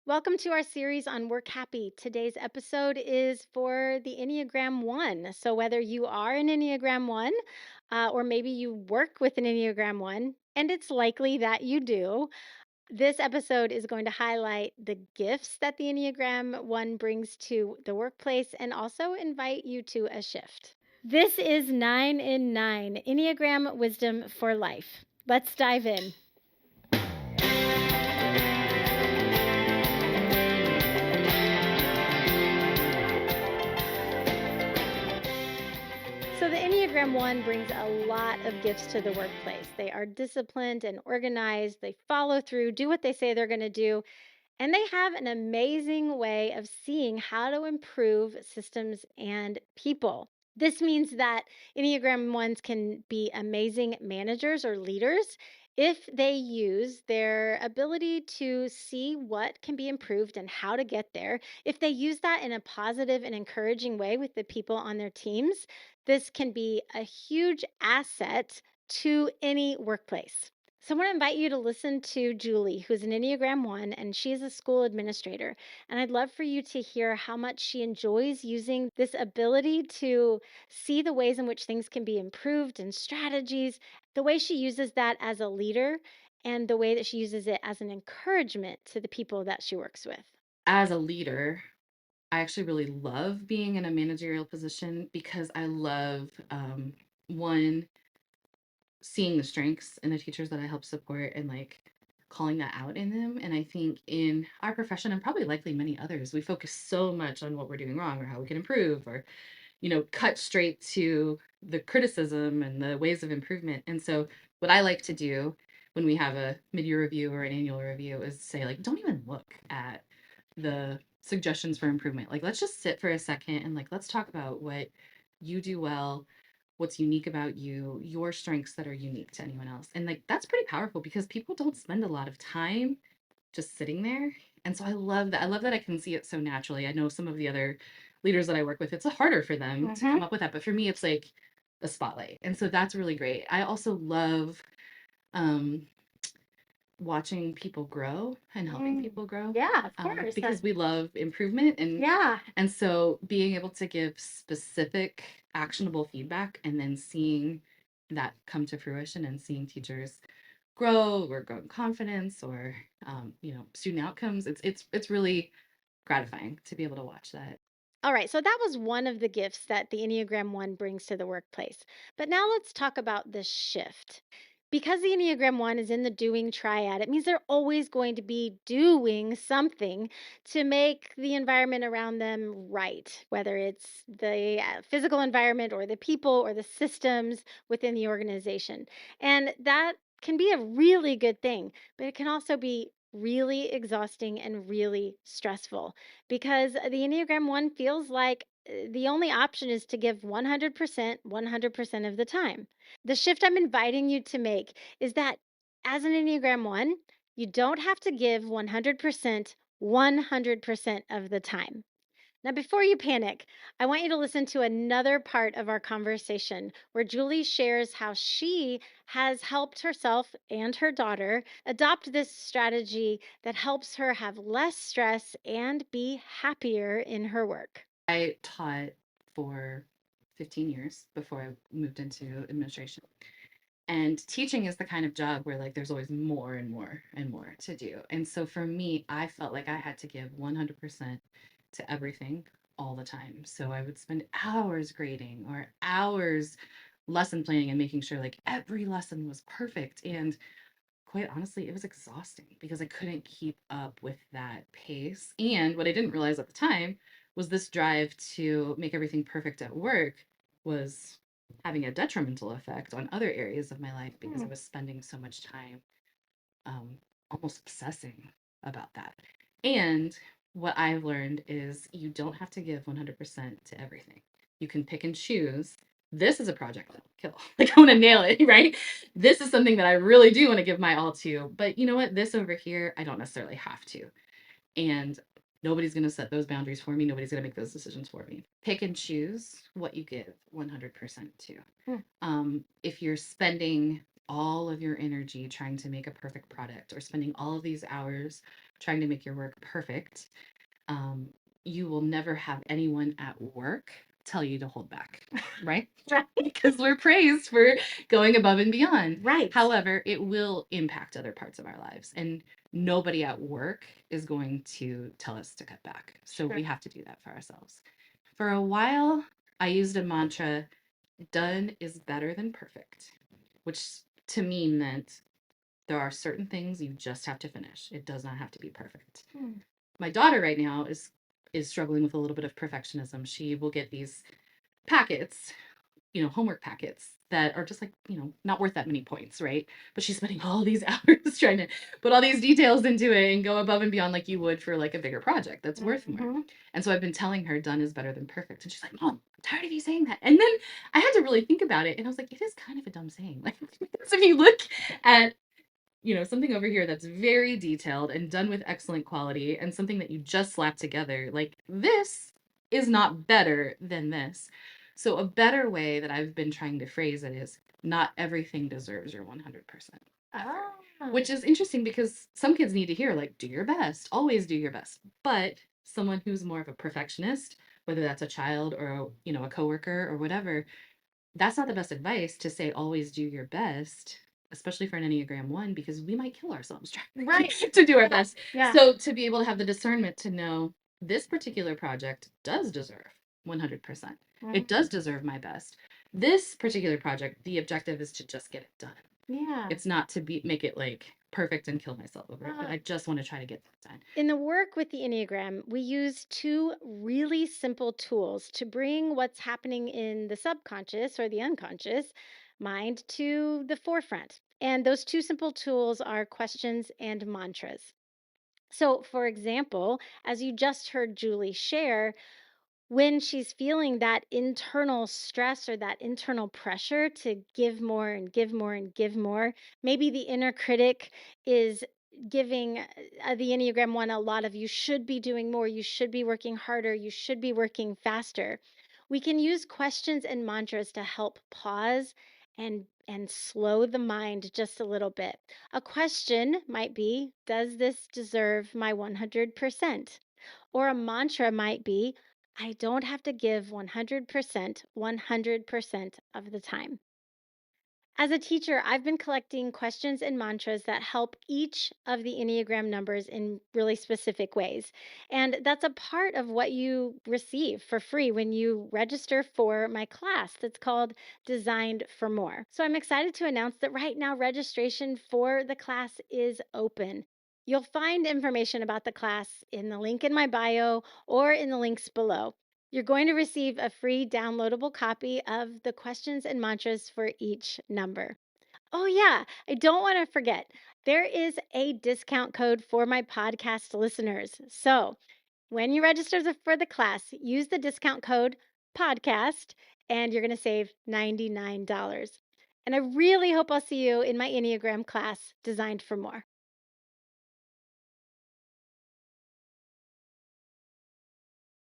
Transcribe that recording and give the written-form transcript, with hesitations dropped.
Welcome to our series on Work Happy. Today's episode is for the Enneagram 1. So, whether you are an Enneagram 1 or maybe you work with an Enneagram 1, and it's likely that you do, this episode is going to highlight the gifts that the Enneagram 1 brings to the workplace and also invite you to a shift. This is 9 in 9 Enneagram Wisdom for Life. Let's dive in. So the Enneagram 1 brings a lot of gifts to the workplace. They are disciplined and organized. They follow through, do what they say they're going to do, and they have an amazing way of seeing how to improve systems and people. This means that Enneagram 1s can be amazing managers or leaders if they use their ability to see what can be improved and how to get there. If they use that in a positive and encouraging way with the people on their teams, this can be a huge asset to any workplace. So I want to invite you to listen to Julie, who's an Enneagram 1, and she is a school administrator. And I'd love for you to hear how much she enjoys using this ability to see the ways in which things can be improved and strategies, the way she uses that as a leader, and the way that she uses it as an encouragement to the people that she works with. As a leader, I actually really love being in a managerial position because I love, one, seeing the strengths in the teachers that I help support and like calling that out in them. And I think in our profession, and probably likely many others, we focus so much on what we're doing wrong or how we can improve or, cut straight to the criticism and the ways of improvement. And so, what I like to do when we have a mid-year review or an annual review is say, like, don't even look at the suggestions for improvement. Like, let's just sit for a second and like let's talk about what you do well, what's unique about you, your strengths that are unique to anyone else. And like that's pretty powerful because people don't spend a lot of time just sitting there. And so I love that. I love that I can see it so naturally. I know some of the other leaders that I work with, it's harder for them to Mm-hmm. come up with that. But for me, it's like a spotlight. And so that's really great. I also love um, watching people grow and helping people grow Yeah, of course. because we love improvement Yeah. and so being able to give specific actionable feedback and then seeing that come to fruition and seeing teachers grow or grow in confidence or student outcomes, it's really gratifying to be able to watch that. All right, so that was one of the gifts that the Enneagram 1 brings to the workplace. But now let's talk about the shift. Because the Enneagram 1 is in the doing triad, it means they're always going to be doing something to make the environment around them right, whether it's the physical environment or the people or the systems within the organization. And that can be a really good thing, but it can also be really exhausting and really stressful because the Enneagram 1 feels like the only option is to give 100% of the time. The shift I'm inviting you to make is that as an Enneagram 1, you don't have to give 100% of the time. Now, before you panic, I want you to listen to another part of our conversation where Julie shares how she has helped herself and her daughter adopt this strategy that helps her have less stress and be happier in her work. I taught for 15 years before I moved into administration. And teaching is the kind of job where like there's always more and more and more to do. And so for me, I felt like I had to give 100% to everything all the time. So I would spend hours grading or hours lesson planning and making sure like every lesson was perfect. And quite honestly, it was exhausting because I couldn't keep up with that pace. And what I didn't realize at the time was this drive to make everything perfect at work was having a detrimental effect on other areas of my life because I Hmm. was spending so much time um, almost obsessing about that. And what I've learned is you don't have to give 100% to everything. You can pick and choose. This is a project that'll kill. Like, I want to nail it, right? This is something that I really do want to give my all to. But you know what? This over here, I don't necessarily have to. And nobody's going to set those boundaries for me. Nobody's going to make those decisions for me. Pick and choose what you give 100% to. Hmm. If you're spending all of your energy trying to make a perfect product or spending all of these hours trying to make your work perfect, um, you will never have anyone at work tell you to hold back, right? Right. Because we're praised for going above and beyond. Right. However, it will impact other parts of our lives. And nobody at work is going to tell us to cut back. So Sure. we have to do that for ourselves. For a while, I used a mantra, done is better than perfect, which to me meant there are certain things you just have to finish. It does not have to be perfect. Hmm. My daughter right now is struggling with a little bit of perfectionism. She will get these packets, homework packets that are just like, not worth that many points, right? But she's spending all these hours trying to put all these details into it and go above and beyond like you would for like a bigger project that's worth more. Mm-hmm. And so I've been telling her done is better than perfect. And she's like, Mom, I'm tired of you saying that. And then I had to really think about it. And I was like, it is kind of a dumb saying. Like, because if you look at something over here that's very detailed and done with excellent quality and something that you just slap together. Like this is not better than this. So a better way that I've been trying to phrase it is not everything deserves your 100% effort. Oh. Which is interesting because some kids need to hear like do your best, always do your best. But someone who's more of a perfectionist, whether that's a child or a coworker or whatever, that's not the best advice to say always do your best, especially for an Enneagram 1, because we might kill ourselves trying Right. to do our best. Yeah. So to be able to have the discernment to know this particular project does deserve 100%. It does deserve my best. This particular project, the objective is to just get it done. Yeah. It's not to make it like perfect and kill myself over it, but I just want to try to get that done. In the work with the Enneagram, we use two really simple tools to bring what's happening in the subconscious or the unconscious mind to the forefront. And those two simple tools are questions and mantras. So, for example, as you just heard Julie share, when she's feeling that internal stress or that internal pressure to give more and give more and give more, maybe the inner critic is giving the Enneagram 1 a lot of you should be doing more, you should be working harder, you should be working faster. We can use questions and mantras to help pause and slow the mind just a little bit. A question might be, does this deserve my 100%? Or a mantra might be, I don't have to give 100% of the time. As a teacher, I've been collecting questions and mantras that help each of the Enneagram numbers in really specific ways. And that's a part of what you receive for free when you register for my class that's called Designed for More. So I'm excited to announce that right now registration for the class is open. You'll find information about the class in the link in my bio or in the links below. You're going to receive a free downloadable copy of the questions and mantras for each number. Oh, yeah, I don't want to forget. There is a discount code for my podcast listeners. So when you register for the class, use the discount code podcast and you're going to save $99. And I really hope I'll see you in my Enneagram class designed for more.